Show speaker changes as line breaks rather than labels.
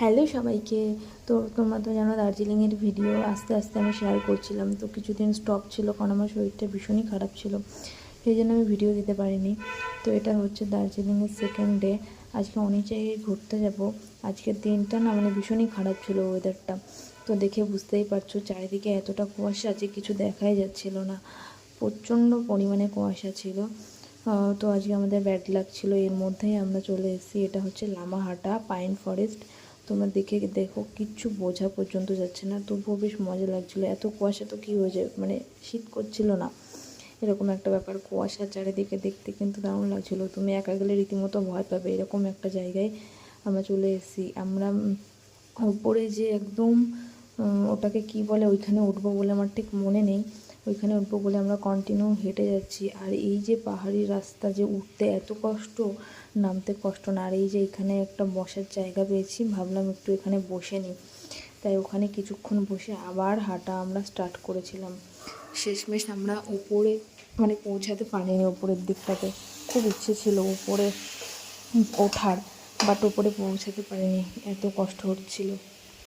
Hello সবাইকে। তো তোমরা তো জানো দার্জিলিংয়ের ভিডিও আস্তে আস্তে আমি শেয়ার করছিলাম, তো কিছুদিন স্টপ ছিল কারণ আমার শরীরটা ভীষণই খারাপ ছিল, সেই জন্য আমি ভিডিও দিতে পারিনি। তো এটা হচ্ছে দার্জিলিংয়ের সেকেন্ড ডে। আজকে অনেক জায়গায় ঘুরতে যাব। আজকের দিনটা না মানে ভীষণই খারাপ ছিল ওয়েদারটা, তো দেখে বুঝতেই পারছো চারিদিকে এতটা কুয়াশা যে কিছু দেখাই যাচ্ছিল না, প্রচণ্ড পরিমাণে কুয়াশা ছিল। তো আজকে আমাদের ব্যাড লাক ছিল, এর মধ্যেই আমরা চলে এসেছি। এটা হচ্ছে লামাহাটা পাইন ফরেস্ট। তোমরা দেখো কিচ্ছু বোঝা পর্যন্ত যাচ্ছে না, তবুও বেশ মজা লাগছিলো। এত কুয়াশা তো কী হয়ে যায়, মানে শীত করছিল না, এরকম একটা ব্যাপার। কুয়াশার চারিদিকে দেখতে কিন্তু দারুণ লাগছিলো, তুমি একা গেলে রীতিমতো ভয় পাবে, এরকম একটা জায়গায় আমরা চলে এসেছি। আমরা উপরে যে একদম ওটাকে কি বলে, ওইখানে উঠবো বলে আমার ঠিক মনে নেই, ওইখানে উঠবো বলে আমরা কন্টিনিউ হেঁটে যাচ্ছি। আর এই যে পাহাড়ি রাস্তা, যে উঠতে এত কষ্ট, নামতে কষ্ট না। আর এই যে এখানে একটা বসার জায়গা পেয়েছি, ভাবলাম একটু এখানে বসে নিই, তাই ওখানে কিছুক্ষণ বসে আবার হাঁটা আমরা স্টার্ট করেছিলাম। শেষমেশ আমরা উপরে মানে পৌঁছাতে পারিনি, উপরের দিকটাতে খুব ইচ্ছে ছিল উপরে ওঠার, বাট উপরে পৌঁছাতে পারিনি, এত কষ্ট হচ্ছিল।